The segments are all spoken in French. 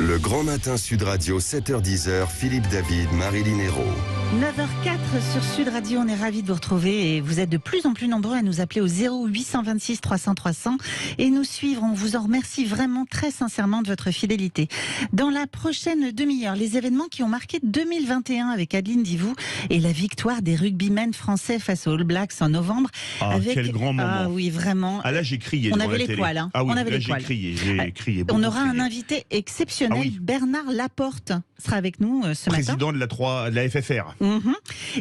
Le Grand Matin Sud Radio, 7h-10h, Philippe David, Marilyn Hérault. 9h04 sur Sud Radio, on est ravis de vous retrouver et vous êtes de plus en plus nombreux à nous appeler au 0826 300 300 et nous suivre. On vous en remercie vraiment très sincèrement de votre fidélité. Dans la prochaine demi-heure, les événements qui ont marqué 2021 avec Adeline Divou et la victoire des rugbymen français face aux All Blacks en novembre. Quel grand moment. Ah oui, vraiment. Ah là, j'ai crié. On avait les poils. Hein. Ah oui, on avait là, les poils. J'ai crié. On aura un invité exceptionnel, Bernard Laporte sera avec nous ce matin. Président de la FFR.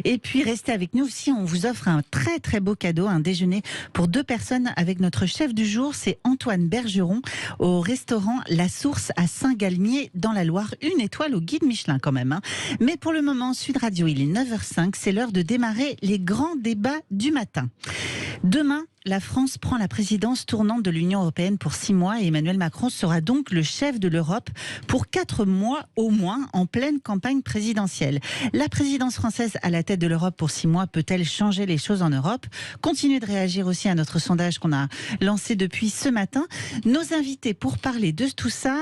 Et puis restez avec nous aussi, on vous offre un très très beau cadeau, un déjeuner pour 2 personnes avec notre chef du jour, c'est Antoine Bergeron au restaurant La Source à Saint-Galmier dans la Loire, 1 étoile au guide Michelin quand même. Mais pour le moment, Sud Radio, il est 9h05, c'est l'heure de démarrer les grands débats du matin. Demain, la France prend la présidence tournante de l'Union européenne pour 6 mois et Emmanuel Macron sera donc le chef de l'Europe pour 4 mois au moins en pleine campagne présidentielle. La présidence française à la tête de l'Europe pour 6 mois peut-elle changer les choses en Europe ? Continuez de réagir aussi à notre sondage qu'on a lancé depuis ce matin. Nos invités pour parler de tout ça,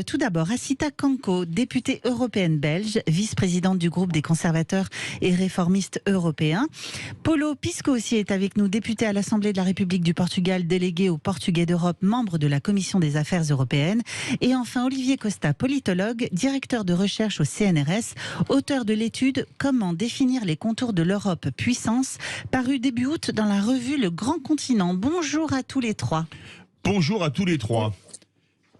tout d'abord Assita Kanko, députée européenne belge, vice-présidente du groupe des conservateurs et réformistes européens. Paulo Pisco aussi est avec nous, député à l'Assemblée de la République du Portugal, délégué au Portugais d'Europe, membre de la Commission des Affaires européennes. Et enfin Olivier Costa, politologue, directeur de recherche au CNRS, auteur de l'étude « Comment définir les contours de l'Europe puissance » paru début août dans la revue Le Grand Continent. Bonjour à tous les 3. Bonjour à tous les 3.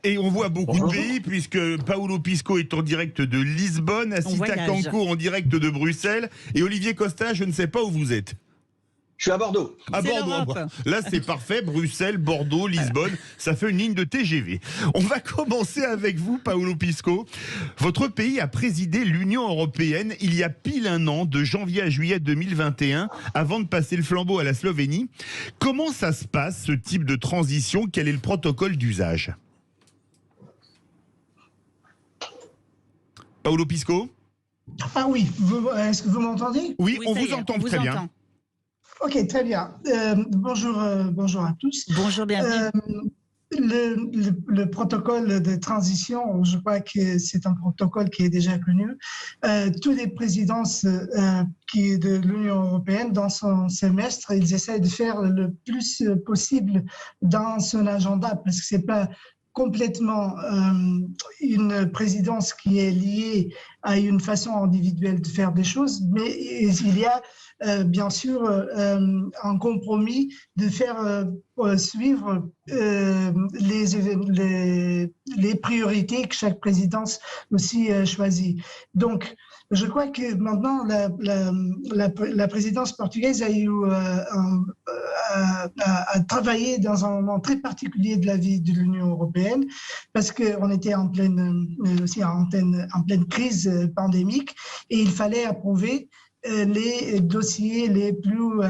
Et on voit beaucoup de pays, puisque Paulo Pisco est en direct de Lisbonne, Assita Kanko en direct de Bruxelles, et Olivier Costa, je ne sais pas où vous êtes. Je suis à Bordeaux. À Bordeaux. Là, c'est parfait. Bruxelles, Bordeaux, Lisbonne. Ça fait une ligne de TGV. On va commencer avec vous, Paulo Pisco. Votre pays a présidé l'Union européenne il y a pile 1 an, de janvier à juillet 2021, avant de passer le flambeau à la Slovénie. Comment ça se passe, ce type de transition ? Quel est le protocole d'usage ? Paulo Pisco ? Ah oui, est-ce que vous m'entendez ? Oui, on vous entend très bien. Ok, très bien. Bonjour à tous. Bonjour, bienvenue. Le protocole de transition, je crois que c'est un protocole qui est déjà connu. Toutes les présidences de l'Union européenne, dans son semestre, ils essaient de faire le plus possible dans son agenda, parce que c'est pas complètement une présidence qui est liée à une façon individuelle de faire des choses, mais il y a bien sûr un compromis de faire suivre les priorités que chaque présidence aussi choisit. Donc, je crois que maintenant, la présidence portugaise a eu à travailler dans un moment très particulier de la vie de l'Union européenne, parce qu'on était en pleine crise pandémique et il fallait approuver les dossiers les plus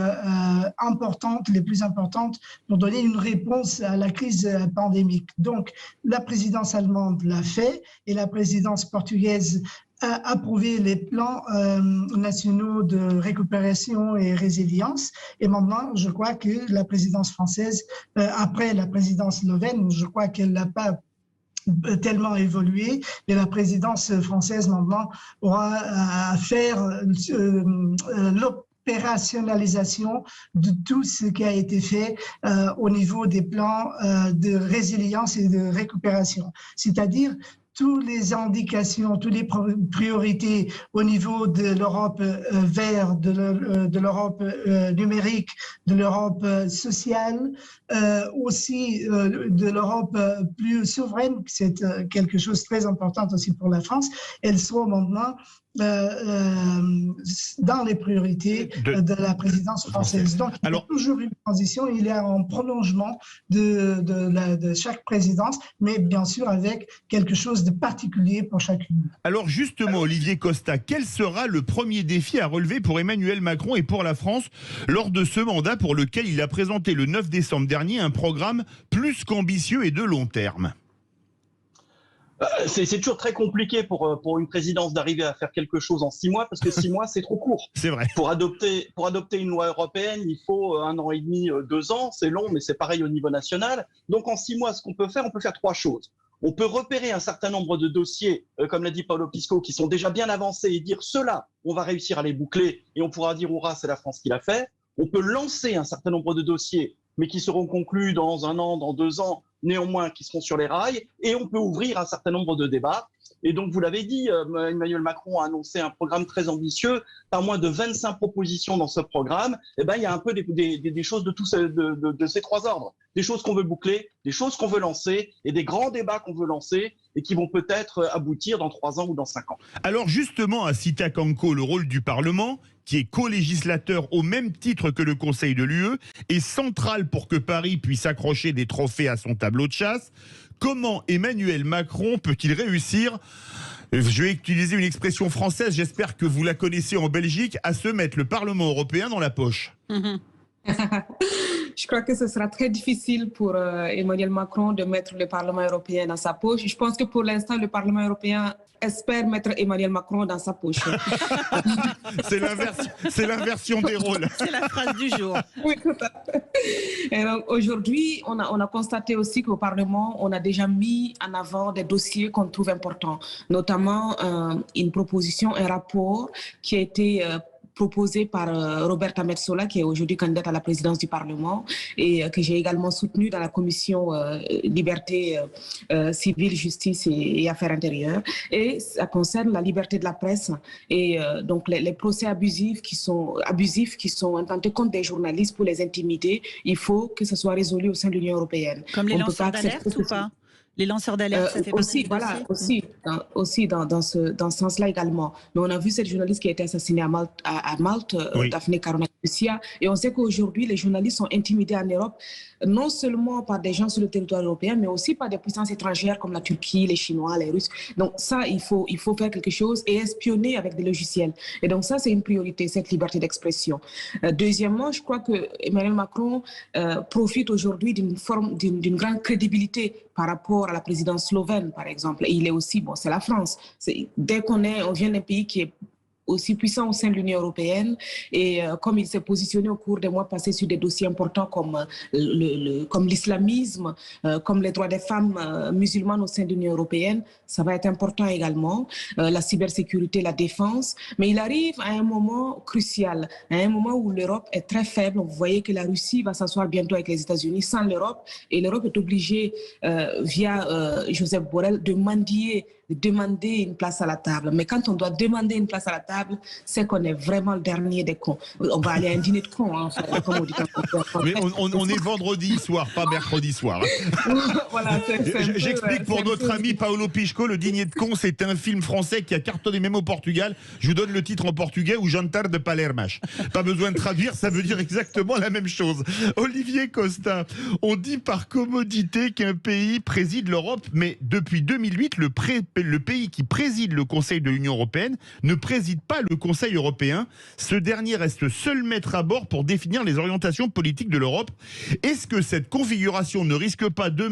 importantes pour donner une réponse à la crise pandémique. Donc, la présidence allemande l'a fait et la présidence portugaise a approuvé les plans nationaux de récupération et résilience. Et maintenant, je crois que la présidence française, après la présidence slovène, je crois qu'elle n'a pas tellement évolué, mais la présidence française maintenant aura à faire l'opérationnalisation de tout ce qui a été fait au niveau des plans de résilience et de récupération. C'est-à-dire toutes les indications, toutes les priorités au niveau de l'Europe verte, de l'Europe numérique, de l'Europe sociale, aussi de l'Europe plus souveraine, c'est quelque chose de très important aussi pour la France. Elles sont maintenant dans les priorités de la présidence française. Donc, il y a toujours une transition, il y a un prolongement de chaque présidence, mais bien sûr avec quelque chose de particulier pour chacune. Alors justement, Olivier Costa, quel sera le premier défi à relever pour Emmanuel Macron et pour la France lors de ce mandat pour lequel il a présenté le 9 décembre dernier un programme plus qu'ambitieux et de long terme ? C'est toujours très compliqué pour une présidence d'arriver à faire quelque chose en 6 mois, parce que 6 mois, c'est trop court. C'est vrai. Pour adopter une loi européenne, il faut 1 an et demi, 2 ans. C'est long, mais c'est pareil au niveau national. Donc en 6 mois, ce qu'on peut faire, on peut faire 3 choses. On peut repérer un certain nombre de dossiers, comme l'a dit Paolo Pisco, qui sont déjà bien avancés et dire ceux-là, on va réussir à les boucler et on pourra dire hurrah, c'est la France qui l'a fait. On peut lancer un certain nombre de dossiers, mais qui seront conclus dans 1 an, dans 2 ans, néanmoins qui seront sur les rails, et on peut ouvrir un certain nombre de débats. Et donc, vous l'avez dit, Emmanuel Macron a annoncé un programme très ambitieux, pas moins de 25 propositions dans ce programme. Eh ben, il y a un peu des choses de ces 3 ordres. Des choses qu'on veut boucler, des choses qu'on veut lancer, et des grands débats qu'on veut lancer, et qui vont peut-être aboutir dans 3 ans ou dans 5 ans. Alors justement, à Sita Kanko, le rôle du Parlement, qui est co-législateur au même titre que le Conseil de l'UE, est central pour que Paris puisse accrocher des trophées à son tableau de chasse. Comment Emmanuel Macron peut-il réussir, je vais utiliser une expression française, j'espère que vous la connaissez en Belgique, à se mettre le Parlement européen dans la poche? Je crois que ce sera très difficile pour Emmanuel Macron de mettre le Parlement européen dans sa poche. Je pense que pour l'instant, le Parlement européen espère mettre Emmanuel Macron dans sa poche. C'est l'inversion des rôles. C'est la phrase du jour. Oui, tout à fait. Et donc, aujourd'hui, on a constaté aussi qu'au Parlement, on a déjà mis en avant des dossiers qu'on trouve importants, notamment une proposition, un rapport qui a été proposé par Roberta Metsola, qui est aujourd'hui candidate à la présidence du Parlement et que j'ai également soutenu dans la commission liberté civile, justice et affaires intérieures. Et ça concerne la liberté de la presse et donc les procès abusifs qui sont intentés contre des journalistes pour les intimider. Il faut que ce soit résolu au sein de l'Union européenne. Comme les lanceurs d'alerte ou pas? Les lanceurs d'alerte, ça fait aussi, partie voilà, dossier. aussi dans ce sens-là également. Mais on a vu cette journaliste qui a été assassinée à Malte, Oui. Daphne Caruana Galizia, et on sait qu'aujourd'hui, les journalistes sont intimidés en Europe, non seulement par des gens sur le territoire européen, mais aussi par des puissances étrangères comme la Turquie, les Chinois, les Russes. Donc ça, il faut faire quelque chose et espionner avec des logiciels. Et donc ça, c'est une priorité, cette liberté d'expression. Deuxièmement, je crois que Emmanuel Macron profite aujourd'hui d'une grande crédibilité par rapport à la présidence slovène, par exemple. Et il est aussi, bon, c'est la France. Dès qu'on vient d'un pays qui est aussi puissant au sein de l'Union européenne et comme il s'est positionné au cours des mois passés sur des dossiers importants comme l'islamisme, comme les droits des femmes musulmanes au sein de l'Union européenne, ça va être important également, la cybersécurité, la défense. Mais il arrive à un moment crucial, à un moment où l'Europe est très faible. Vous voyez que la Russie va s'asseoir bientôt avec les États-Unis sans l'Europe et l'Europe est obligée, via Joseph Borrell, de demander une place à la table. Mais quand on doit demander une place à la table, c'est qu'on est vraiment le dernier des cons. On va aller à un dîner de cons, hein, comme on dit. Mais on est vendredi soir, pas mercredi soir. Voilà, j'explique pour notre ami Paolo Pisco, Le Dîner de cons, c'est un film français qui a cartonné même au Portugal. Je vous donne le titre en portugais, ou Jantar de Palermas. Pas besoin de traduire, ça veut dire exactement la même chose. Olivier Costa, on dit par commodité qu'un pays préside l'Europe, mais depuis 2008, le pays qui préside le Conseil de l'Union européenne ne préside pas le Conseil européen. Ce dernier reste seul maître à bord pour définir les orientations politiques de l'Europe. Est-ce que cette configuration ne risque pas de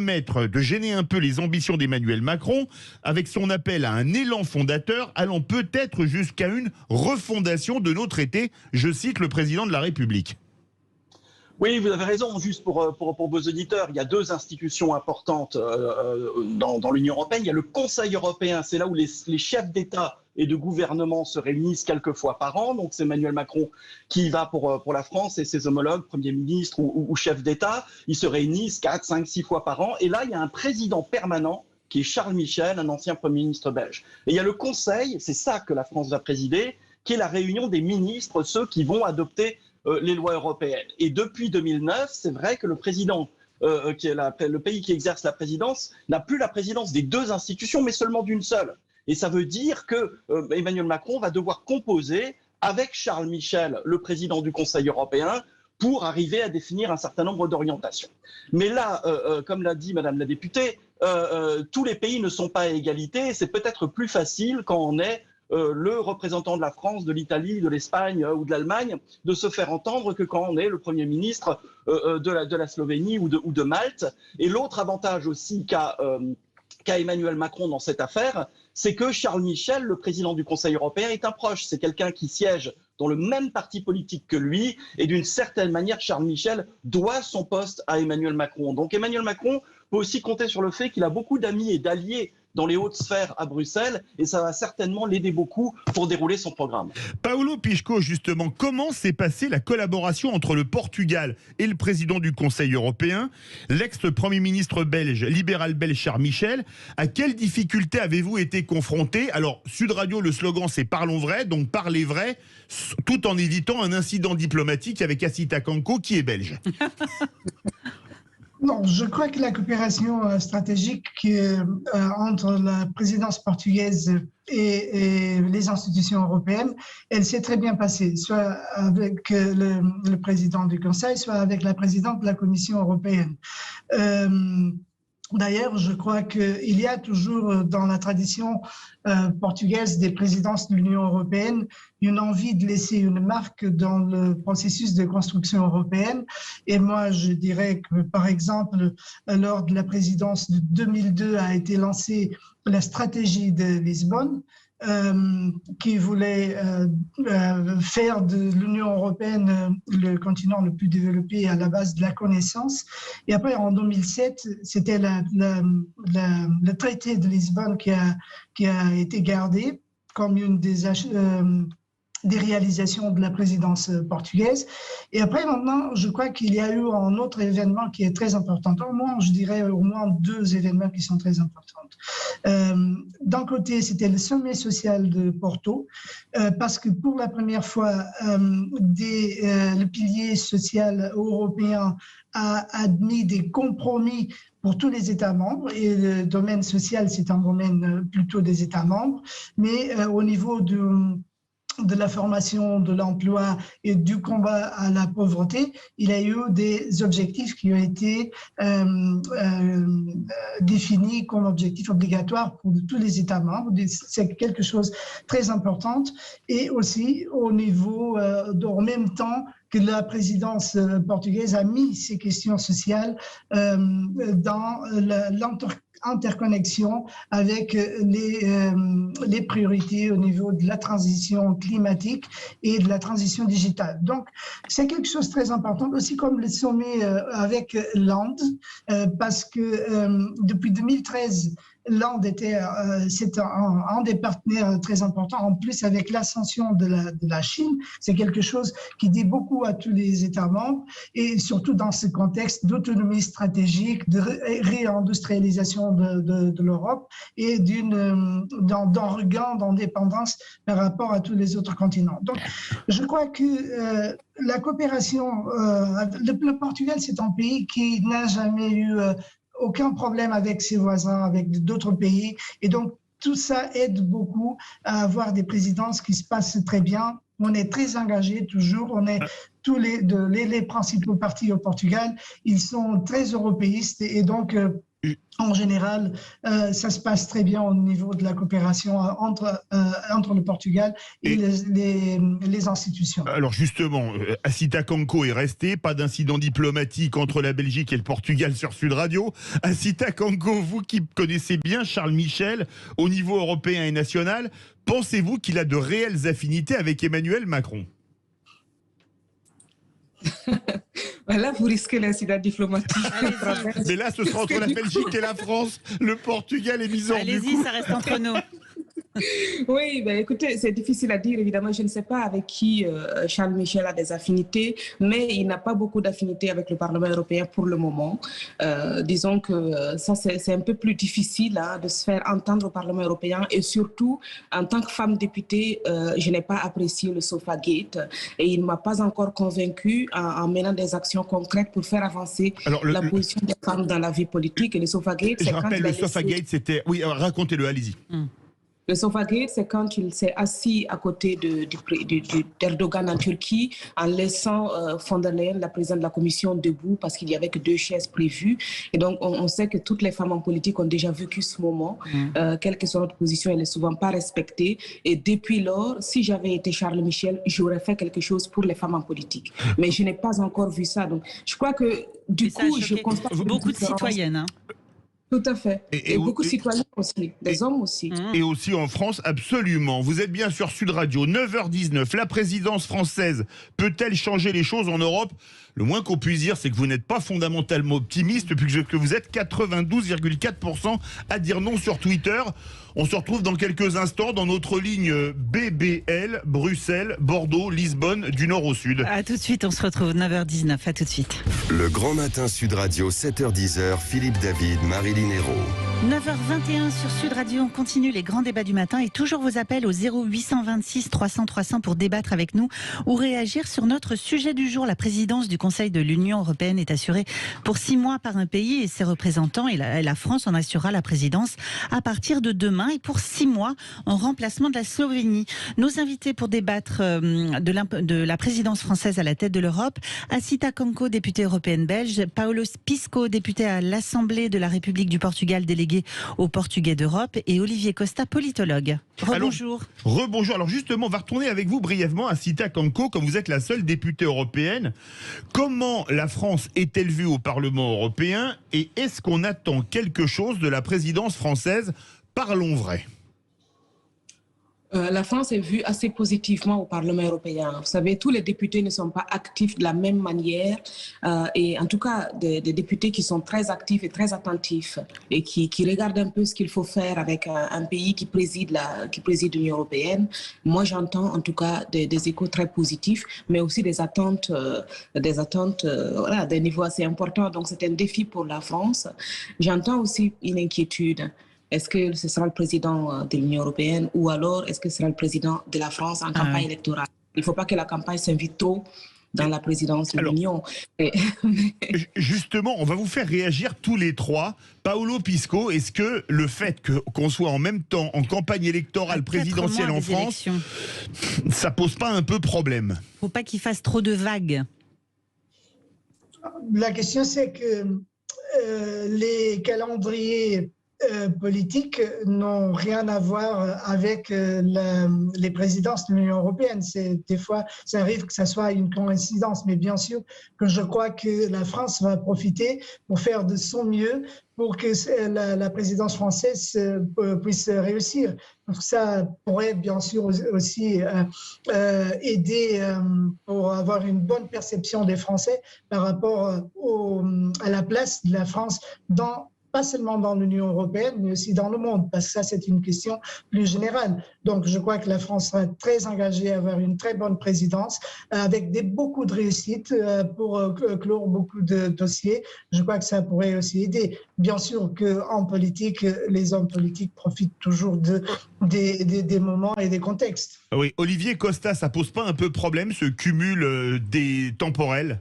gêner un peu les ambitions d'Emmanuel Macron avec son appel à un élan fondateur allant peut-être jusqu'à une refondation de nos traités? Je cite le président de la République. Oui, vous avez raison. Juste pour vos auditeurs, il y a 2 institutions importantes dans l'Union européenne. Il y a le Conseil européen, c'est là où les chefs d'État et de gouvernement se réunissent quelques fois par an. Donc c'est Emmanuel Macron qui va pour la France et ses homologues, premiers ministres ou chefs d'État. Ils se réunissent 4, 5, 6 fois par an. Et là, il y a un président permanent qui est Charles Michel, un ancien Premier ministre belge. Et il y a le Conseil, c'est ça que la France va présider, qui est la réunion des ministres, ceux qui vont adopter les lois européennes. Et depuis 2009, c'est vrai que le président, qui est le pays qui exerce la présidence, n'a plus la présidence des 2 institutions, mais seulement d'une seule. Et ça veut dire que Emmanuel Macron va devoir composer avec Charles Michel, le président du Conseil européen, pour arriver à définir un certain nombre d'orientations. Mais là, comme l'a dit Madame la députée, tous les pays ne sont pas à égalité. C'est peut-être plus facile quand on est le représentant de la France, de l'Italie, de l'Espagne ou de l'Allemagne, de se faire entendre que quand on est le Premier ministre de la Slovénie ou de Malte. Et l'autre avantage aussi qu'a Emmanuel Macron dans cette affaire, c'est que Charles Michel, le président du Conseil européen, est un proche. C'est quelqu'un qui siège dans le même parti politique que lui, et d'une certaine manière, Charles Michel doit son poste à Emmanuel Macron. Donc Emmanuel Macron peut aussi compter sur le fait qu'il a beaucoup d'amis et d'alliés dans les hautes sphères à Bruxelles, et ça va certainement l'aider beaucoup pour dérouler son programme. Paulo Pisco, justement, comment s'est passée la collaboration entre le Portugal et le président du Conseil européen, l'ex-premier ministre belge, libéral belge Charles Michel? À quelles difficultés avez-vous été confrontés? Alors, Sud Radio, le slogan c'est « Parlons vrai », donc parlez vrai, tout en évitant un incident diplomatique avec Assita Kanko, qui est belge. Non, je crois que la coopération stratégique entre la présidence portugaise et les institutions européennes, elle s'est très bien passée, soit avec le président du Conseil, soit avec la présidente de la Commission européenne. D'ailleurs, je crois qu'il y a toujours dans la tradition portugaise des présidences de l'Union européenne une envie de laisser une marque dans le processus de construction européenne. Et moi, je dirais que, par exemple, lors de la présidence de 2002 a été lancée la stratégie de Lisbonne, qui voulait faire de l'Union européenne le continent le plus développé à la base de la connaissance. Et après, en 2007, c'était le traité de Lisbonne qui a été gardé comme une des réalisations de la présidence portugaise. Et après, maintenant, je crois qu'il y a eu un autre événement qui est très important. Je dirais au moins 2 événements qui sont très importants. D'un côté, c'était le sommet social de Porto, parce que pour la première fois, le pilier social européen a admis des compromis pour tous les États membres, et le domaine social, c'est un domaine plutôt des États membres, mais au niveau de la formation, de l'emploi et du combat à la pauvreté, il y a eu des objectifs qui ont été définis comme objectifs obligatoires pour tous les États membres. C'est quelque chose de très important. Et aussi au niveau, en même temps que la présidence portugaise a mis ces questions sociales dans l'interconnexion avec les priorités au niveau de la transition climatique et de la transition digitale. Donc, c'est quelque chose de très important, aussi comme le sommet avec l'Inde, parce que depuis 2013, l'Inde c'est un des partenaires très importants. En plus, avec l'ascension de la Chine, c'est quelque chose qui dit beaucoup à tous les États membres, et surtout dans ce contexte d'autonomie stratégique, de réindustrialisation de l'Europe et d'un regain d'indépendance par rapport à tous les autres continents. Donc, je crois que la coopération, le Portugal, c'est un pays qui n'a jamais eu aucun problème avec ses voisins, avec d'autres pays. Et donc, tout ça aide beaucoup à avoir des présidences qui se passent très bien. On est très engagés toujours. On est tous les principaux partis au Portugal. Ils sont très européistes et donc, en général, ça se passe très bien au niveau de la coopération entre le Portugal et les institutions. Alors justement, Assita Kanko est resté, pas d'incident diplomatique entre la Belgique et le Portugal sur Sud Radio. Assita Kanko, vous qui connaissez bien Charles Michel au niveau européen et national, pensez-vous qu'il a de réelles affinités avec Emmanuel Macron? Là, vous risquez l'incident diplomatique. Mais là, ce sera entre la Belgique et la France. Le Portugal est mis hors du coup. Allez-y, ça reste entre nous. Oui, ben écoutez, c'est difficile à dire, évidemment. Je ne sais pas avec qui Charles Michel a des affinités, mais il n'a pas beaucoup d'affinités avec le Parlement européen pour le moment. Disons que ça, c'est un peu plus difficile de se faire entendre au Parlement européen, et surtout, en tant que femme députée, je n'ai pas apprécié le Sofagate, et il ne m'a pas encore convaincue en menant des actions concrètes pour faire avancer la position des femmes dans la vie politique. Et le Sofagate, je rappelle, le Sofagate, c'était... Oui, racontez-le, allez-y. Le Sofagate, c'est quand il s'est assis à côté d'Erdogan en Turquie en laissant von der Leyen, la présidente de la Commission, debout parce qu'il n'y avait que 2 chaises prévues. Et donc, on sait que toutes les femmes en politique ont déjà vécu ce moment. Quelle que soit notre position, elle n'est souvent pas respectée. Et depuis lors, si j'avais été Charles Michel, j'aurais fait quelque chose pour les femmes en politique. Mais je n'ai pas encore vu ça. Donc, je crois que, du coup, je constate... Beaucoup de citoyennes, hein. Tout à fait. Et beaucoup de citoyens aussi, des hommes aussi. Et aussi en France, absolument. Vous êtes bien sur Sud Radio, 9h19. La présidence française peut-elle changer les choses en Europe? Le moins qu'on puisse dire, c'est que vous n'êtes pas fondamentalement optimiste, puisque vous êtes 92,4% à dire non sur Twitter. On se retrouve dans quelques instants dans notre ligne BBL, Bruxelles, Bordeaux, Lisbonne, du nord au sud. À tout de suite, on se retrouve 9h19, à tout de suite. Le Grand Matin Sud Radio, 7h10, Philippe David, Marilyn Hérault. 9h21 sur Sud Radio, on continue les grands débats du matin et toujours vos appels au 0826 300 300 pour débattre avec nous ou réagir sur notre sujet du jour. La présidence du Conseil de l'Union européenne est assurée pour 6 mois par un pays et ses représentants et la France en assurera la présidence à partir de demain et pour 6 mois en remplacement de la Slovénie. Nos invités pour débattre de la présidence française à la tête de l'Europe, Asita Kanko, députée européenne belge, Paulo Pisco, député à l'Assemblée de la République du Portugal, délégué au Portugais d'Europe, et Olivier Costa, politologue. Rebonjour. Rebonjour. Alors justement, on va retourner avec vous brièvement à Asita Kanko, comme vous êtes la seule députée européenne. Comment la France est-elle vue au Parlement européen et est-ce qu'on attend quelque chose de la présidence française? Parlons vrai. La France est vue assez positivement au Parlement européen. Vous savez, tous les députés ne sont pas actifs de la même manière. Et en tout cas, des députés qui sont très actifs et très attentifs et qui regardent un peu ce qu'il faut faire avec un pays qui préside l'Union européenne. Moi, j'entends en tout cas des échos très positifs, mais aussi des attentes, des niveaux assez importants. Donc, c'est un défi pour la France. J'entends aussi une inquiétude. Est-ce que ce sera le président de l'Union européenne ou alors est-ce que ce sera le président de la France en campagne électorale? Il ne faut pas que la campagne s'invite trop dans la présidence de l'Union. Justement, on va vous faire réagir tous les trois. Paulo Pisco, est-ce que le fait qu'on soit en même temps en campagne électorale présidentielle en France, ça pose pas un peu problème? Il ne faut pas qu'il fasse trop de vagues. La question, c'est que les calendriers politiques n'ont rien à voir avec les présidences de l'Union européenne. Des fois, ça arrive que ça soit une coïncidence, mais bien sûr que je crois que la France va profiter pour faire de son mieux pour que la présidence française puisse réussir. Donc ça pourrait bien sûr aussi aider pour avoir une bonne perception des Français par rapport à la place de la France pas seulement dans l'Union européenne, mais aussi dans le monde, parce que ça, c'est une question plus générale. Donc, je crois que la France sera très engagée à avoir une très bonne présidence, avec beaucoup de réussite pour clore beaucoup de dossiers. Je crois que ça pourrait aussi aider. Bien sûr qu'en politique, les hommes politiques profitent toujours des moments et des contextes. Oui, Olivier Costa, ça pose pas un peu problème, ce cumul des temporels?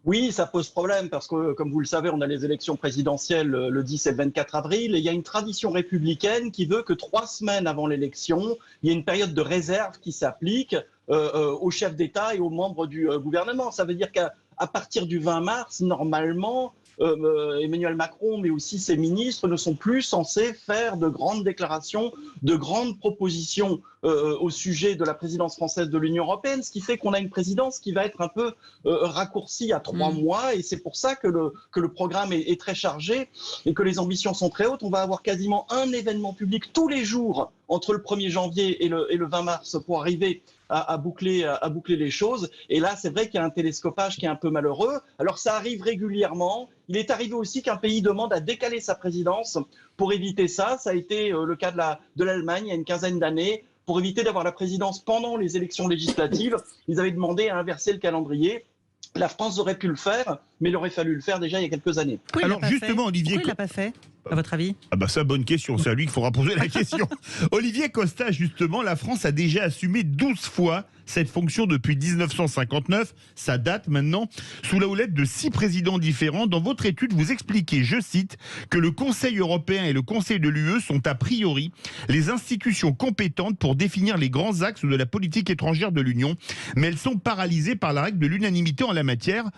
Oui, ça pose problème parce que, comme vous le savez, on a les élections présidentielles le 10 et le 24 avril et il y a une tradition républicaine qui veut que 3 semaines avant l'élection, il y ait une période de réserve qui s'applique aux chefs d'État et aux membres du gouvernement. Ça veut dire qu'à partir du 20 mars, normalement, Emmanuel Macron, mais aussi ses ministres, ne sont plus censés faire de grandes déclarations, de grandes propositions au sujet de la présidence française de l'Union européenne, ce qui fait qu'on a une présidence qui va être un peu raccourcie à 3 mois, et c'est pour ça que le programme est très chargé et que les ambitions sont très hautes. On va avoir quasiment un événement public tous les jours entre le 1er janvier et le 20 mars pour arriver à boucler les choses. Et là, c'est vrai qu'il y a un télescopage qui est un peu malheureux. Alors, ça arrive régulièrement. Il est arrivé aussi qu'un pays demande à décaler sa présidence pour éviter ça. Ça a été le cas de l'Allemagne il y a une quinzaine d'années. Pour éviter d'avoir la présidence pendant les élections législatives, ils avaient demandé à inverser le calendrier. La France aurait pu le faire, mais il aurait fallu le faire déjà il y a quelques années. Alors justement, Olivier... Pourquoi il ne l'a pas fait, à votre avis? Ah bah ça, bonne question, c'est à lui qu'il faudra poser la question. Olivier Costa, justement, la France a déjà assumé 12 fois cette fonction depuis 1959, ça date maintenant, sous la houlette de 6 présidents différents. Dans votre étude, vous expliquez, je cite, que le Conseil européen et le Conseil de l'UE sont a priori les institutions compétentes pour définir les grands axes de la politique étrangère de l'Union, mais elles sont paralysées par la règle de l'unanimité en la matière.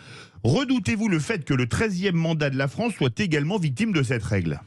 Redoutez-vous le fait que le 13e mandat de la France soit également victime de cette règle?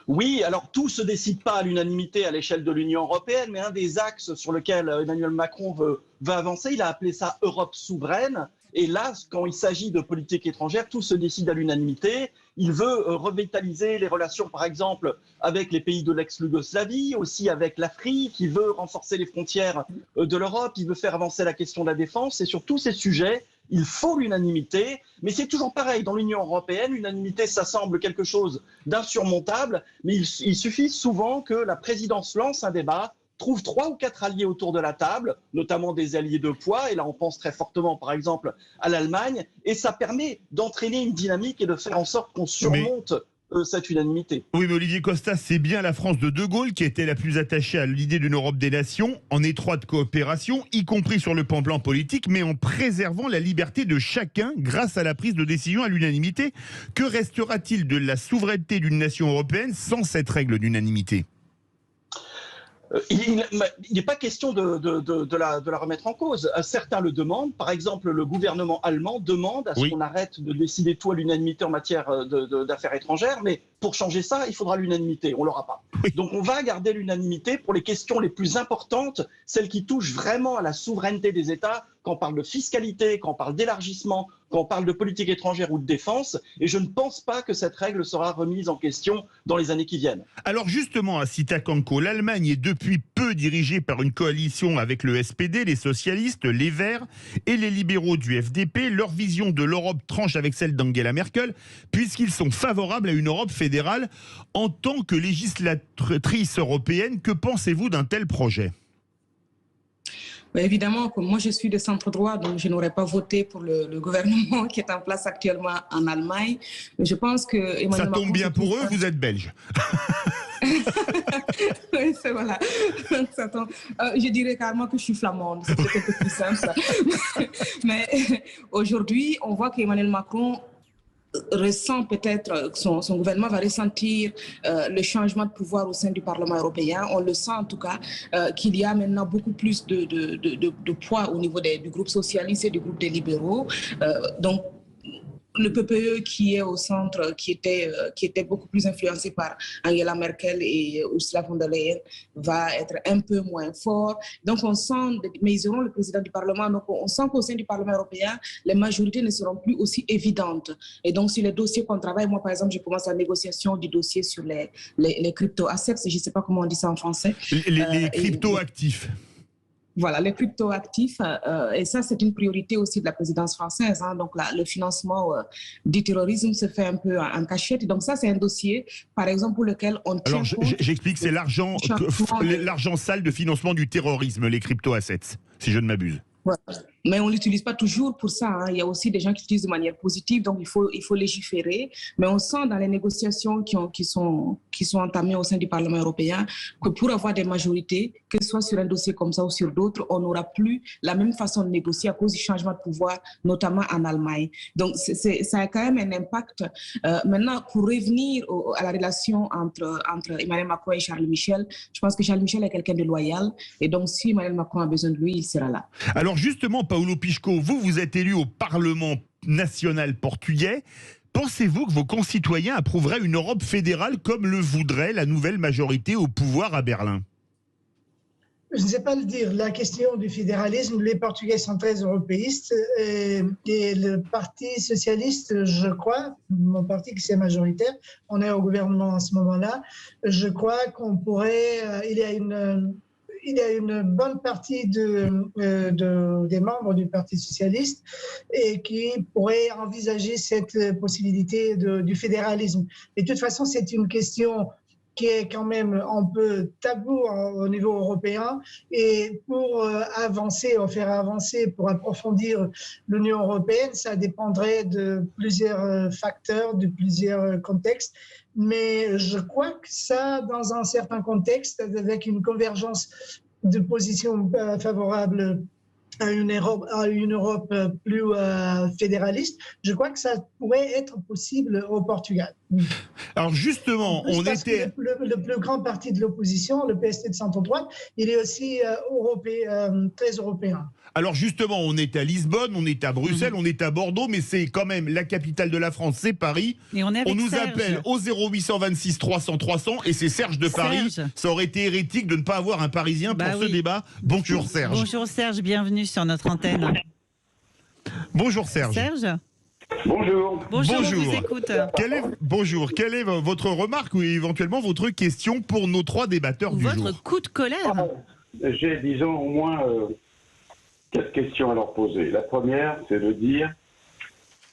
Oui, alors tout ne se décide pas à l'unanimité à l'échelle de l'Union européenne, mais un des axes sur lequel Emmanuel Macron veut avancer, il a appelé ça Europe souveraine. Et là, quand il s'agit de politique étrangère, tout se décide à l'unanimité. Il veut revitaliser les relations, par exemple, avec les pays de l'ex-Yougoslavie, aussi avec l'Afrique. Il veut renforcer les frontières de l'Europe. Il veut faire avancer la question de la défense. Et sur tous ces sujets, il faut l'unanimité. Mais c'est toujours pareil. Dans l'Union européenne, l'unanimité, ça semble quelque chose d'insurmontable. Mais il suffit souvent que la présidence lance un débat, trouve 3 ou 4 alliés autour de la table, notamment des alliés de poids, et là on pense très fortement par exemple à l'Allemagne, et ça permet d'entraîner une dynamique et de faire en sorte qu'on surmonte cette unanimité. Oui, mais Olivier Costa, c'est bien la France de De Gaulle qui était la plus attachée à l'idée d'une Europe des nations, en étroite coopération, y compris sur le plan politique, mais en préservant la liberté de chacun grâce à la prise de décision à l'unanimité. Que restera-t-il de la souveraineté d'une nation européenne sans cette règle d'unanimité ? Il n'est pas question de la remettre en cause. Certains le demandent. Par exemple, le gouvernement allemand demande à ce qu'on arrête de décider tout à l'unanimité en matière d'affaires étrangères. Mais pour changer ça, il faudra l'unanimité. On ne l'aura pas. Oui. Donc on va garder l'unanimité pour les questions les plus importantes, celles qui touchent vraiment à la souveraineté des États, quand on parle de fiscalité, quand on parle d'élargissement, quand on parle de politique étrangère ou de défense. Et je ne pense pas que cette règle sera remise en question dans les années qui viennent. Alors justement, à Sitakanko, l'Allemagne est depuis peu dirigée par une coalition avec le SPD, les socialistes, les Verts et les libéraux du FDP. Leur vision de l'Europe tranche avec celle d'Angela Merkel, puisqu'ils sont favorables à une Europe fédérale. En tant que législatrice européenne, que pensez-vous d'un tel projet ? Évidemment, comme moi je suis de centre-droit, donc je n'aurais pas voté pour le gouvernement qui est en place actuellement en Allemagne. Je pense que Emmanuel ça tombe Macron, bien pour eux, vous êtes belge. Oui, c'est voilà. Je dirais carrément que je suis flamande, c'est peut-être un peu plus simple ça. Mais aujourd'hui, on voit qu'Emmanuel Macron ressent peut-être, son gouvernement va ressentir le changement de pouvoir au sein du Parlement européen. On le sent en tout cas, qu'il y a maintenant beaucoup plus de poids au niveau du groupe socialiste et du groupe des libéraux. Donc, le PPE qui est au centre, qui était beaucoup plus influencé par Angela Merkel et Ursula von der Leyen, va être un peu moins fort. Donc on sent, mais ils auront le président du Parlement, donc on sent qu'au sein du Parlement européen, les majorités ne seront plus aussi évidentes. Et donc sur les dossiers qu'on travaille, moi par exemple, je commence la négociation du dossier sur les crypto-assets, je ne sais pas comment on dit ça en français. Les crypto-actifs. Voilà, les crypto-actifs, et ça c'est une priorité aussi de la présidence française. Hein, donc le financement du terrorisme se fait un peu en cachette. Donc ça c'est un dossier, par exemple, pour lequel on tient compte... Alors j'explique, c'est l'argent sale de financement du terrorisme, les crypto-assets, si je ne m'abuse. Ouais. Mais on ne l'utilise pas toujours pour ça. Hein. Il y a aussi des gens qui l'utilisent de manière positive, donc il faut légiférer. Mais on sent dans les négociations qui sont entamées au sein du Parlement européen que pour avoir des majorités, que ce soit sur un dossier comme ça ou sur d'autres, on n'aura plus la même façon de négocier à cause du changement de pouvoir, notamment en Allemagne. Donc ça a quand même un impact. Maintenant, pour revenir à la relation entre Emmanuel Macron et Charles Michel, je pense que Charles Michel est quelqu'un de loyal. Et donc si Emmanuel Macron a besoin de lui, il sera là. Alors justement, Paulo Pisco, vous êtes élu au Parlement national portugais. Pensez-vous que vos concitoyens approuveraient une Europe fédérale comme le voudrait la nouvelle majorité au pouvoir à Berlin ? Je ne sais pas le dire. La question du fédéralisme, les Portugais sont très européistes et le Parti socialiste, je crois, mon parti qui est majoritaire, on est au gouvernement en ce moment-là, je crois qu'on pourrait, il y a une bonne partie des membres du Parti socialiste et qui pourraient envisager cette possibilité du fédéralisme. Et de toute façon, c'est une question qui est quand même un peu tabou au niveau européen. Et pour faire avancer, pour approfondir l'Union européenne, ça dépendrait de plusieurs facteurs, de plusieurs contextes. Mais je crois que ça, dans un certain contexte, avec une convergence de positions favorables à une Europe plus fédéraliste, je crois que ça pourrait être possible au Portugal. Alors justement, le plus grand parti de l'opposition, le PSD de centre-droite, il est aussi très européen. Alors justement, on est à Lisbonne, on est à Bruxelles, on est à Bordeaux, mais c'est quand même la capitale de la France, c'est Paris. Et on nous appelle au 0826 300 300 et c'est Serge de Paris. Ça aurait été hérétique de ne pas avoir un Parisien pour ce débat. Bonjour Serge. Bonjour Serge, bienvenue sur notre antenne. Bonjour Serge. Serge. Bonjour. Bonjour, on Bonjour. vous écoute. Bonjour, quelle est votre remarque ou éventuellement votre question pour nos 3 débatteurs du jour? Votre coup de colère. J'ai, disons, au moins 4 questions à leur poser. La première, c'est de dire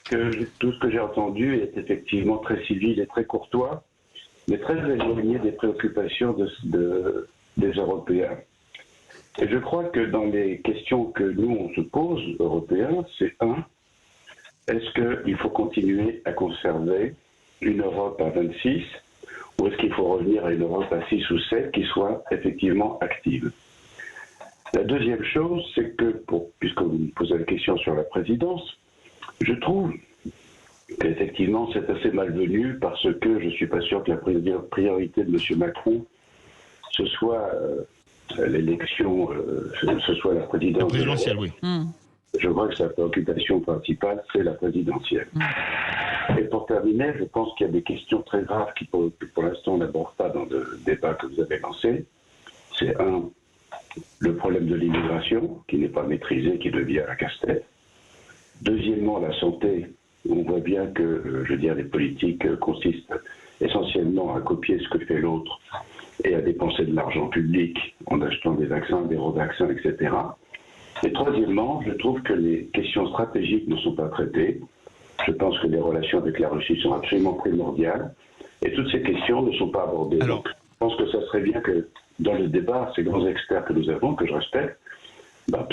que tout ce que j'ai entendu est effectivement très civil et très courtois, mais très éloigné des préoccupations des Européens. Et je crois que dans les questions que nous, on se pose, Européens, c'est est-ce qu'il faut continuer à conserver une Europe à 26 ou est-ce qu'il faut revenir à une Europe à 6 ou 7 qui soit effectivement active? La deuxième chose, c'est que, puisque vous me posez la question sur la présidence, je trouve qu'effectivement c'est assez malvenu parce que je ne suis pas sûr que la priorité de M. Macron, ce soit l'élection, ce soit la présidence. La présidentielle, oui. Je crois que sa préoccupation principale, c'est la présidentielle. Et pour terminer, je pense qu'il y a des questions très graves qui, pour l'instant, n'abordent pas dans le débat que vous avez lancé. C'est le problème de l'immigration, qui n'est pas maîtrisé, qui devient un casse-tête. Deuxièmement, la santé. On voit bien que, les politiques consistent essentiellement à copier ce que fait l'autre et à dépenser de l'argent public en achetant des vaccins, des vaccins, etc. Et troisièmement, je trouve que les questions stratégiques ne sont pas traitées. Je pense que les relations avec la Russie sont absolument primordiales. Et toutes ces questions ne sont pas abordées. Alors, donc, je pense que ça serait bien que, dans le débat, ces grands experts que nous avons, que je respecte,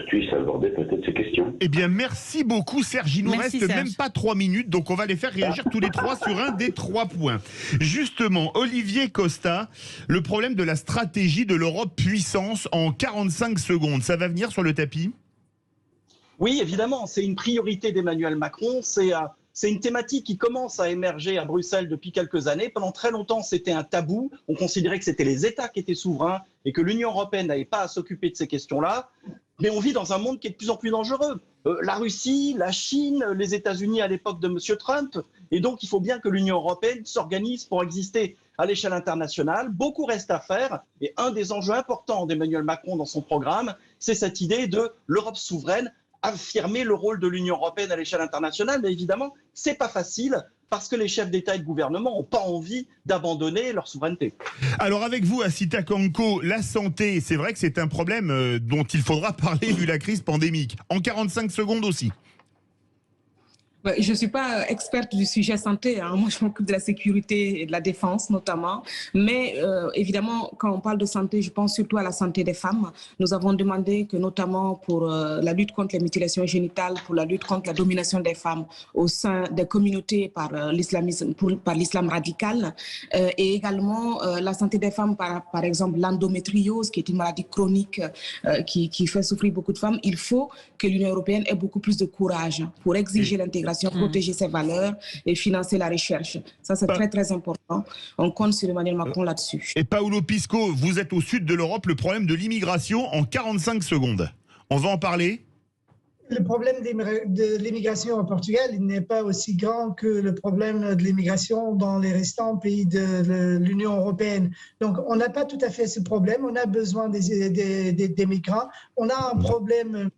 puissent aborder peut-être ces questions. Eh bien, merci beaucoup Serge. Il nous Merci, reste Serge. même pas 3 minutes, donc on va les faire réagir tous les 3 sur un des 3 points. Justement, Olivier Costa, le problème de la stratégie de l'Europe puissance en 45 secondes, ça va venir sur le tapis? Oui, évidemment, c'est une priorité d'Emmanuel Macron. C'est une thématique qui commence à émerger à Bruxelles depuis quelques années. Pendant très longtemps, c'était un tabou. On considérait que c'était les États qui étaient souverains et que l'Union européenne n'avait pas à s'occuper de ces questions-là. Mais on vit dans un monde qui est de plus en plus dangereux. La Russie, la Chine, les États-Unis à l'époque de M. Trump. Et donc, il faut bien que l'Union européenne s'organise pour exister à l'échelle internationale. Beaucoup reste à faire. Et un des enjeux importants d'Emmanuel Macron dans son programme, c'est cette idée de l'Europe souveraine, affirmer le rôle de l'Union européenne à l'échelle internationale. Mais évidemment, c'est pas facile parce que les chefs d'État et de gouvernement n'ont pas envie d'abandonner leur souveraineté. Alors avec vous, Asita Kanko, la santé, c'est vrai que c'est un problème dont il faudra parler vu la crise pandémique. En 45 secondes aussi. Je ne suis pas experte du sujet santé. Moi, je m'occupe de la sécurité et de la défense, notamment. Mais évidemment, quand on parle de santé, je pense surtout à la santé des femmes. Nous avons demandé que, notamment pour la lutte contre les mutilations génitales, pour la lutte contre la domination des femmes au sein des communautés par l'islam radical, et également la santé des femmes par exemple l'endométriose, qui est une maladie chronique qui fait souffrir beaucoup de femmes. Il faut que l'Union européenne ait beaucoup plus de courage pour exiger l'intégration, protéger ses valeurs et financer la recherche. Ça, c'est très, très important. On compte sur Emmanuel Macron là-dessus. Et Paolo Pisco, vous êtes au sud de l'Europe, le problème de l'immigration en 45 secondes. On va en parler? Le problème de l'immigration au Portugal, il n'est pas aussi grand que le problème de l'immigration dans les restants pays de l'Union européenne. Donc, on n'a pas tout à fait ce problème. On a besoin des migrants. On a un problème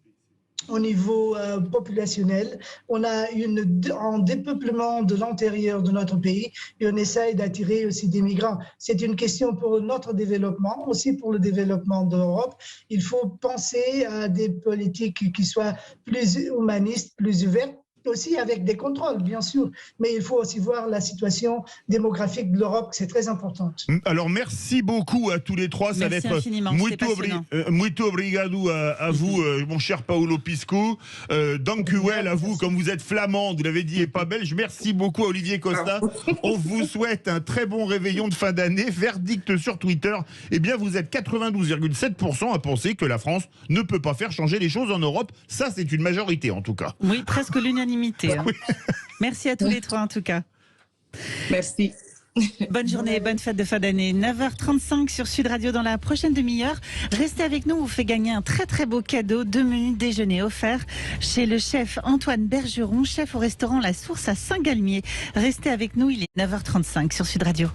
au niveau populationnel. On a un dépeuplement de l'intérieur de notre pays et on essaye d'attirer aussi des migrants. C'est une question pour notre développement, aussi pour le développement de l'Europe. Il faut penser à des politiques qui soient plus humanistes, plus ouvertes, aussi avec des contrôles, bien sûr. Mais il faut aussi voir la situation démographique de l'Europe, c'est très importante. Alors, merci beaucoup à tous les 3. Ça va être muito obrigado à vous, mon cher Paolo Pisco. Dankuel à vous, comme vous êtes flamand, vous l'avez dit, et pas belge. Merci beaucoup à Olivier Costa. On vous souhaite un très bon réveillon de fin d'année. Verdict sur Twitter. Eh bien, vous êtes 92,7% à penser que la France ne peut pas faire changer les choses en Europe. Ça, c'est une majorité, en tout cas. Oui, presque l'unanimité. Oui. Merci à tous les 3, en tout cas. Merci. Bonne journée, bonne fête de fin d'année. 9h35 sur Sud Radio dans la prochaine demi-heure. Restez avec nous, on vous fait gagner un très très beau cadeau, 2 menus déjeuner offerts chez le chef Antoine Bergeron, chef au restaurant La Source à Saint-Galmier. Restez avec nous, il est 9h35 sur Sud Radio.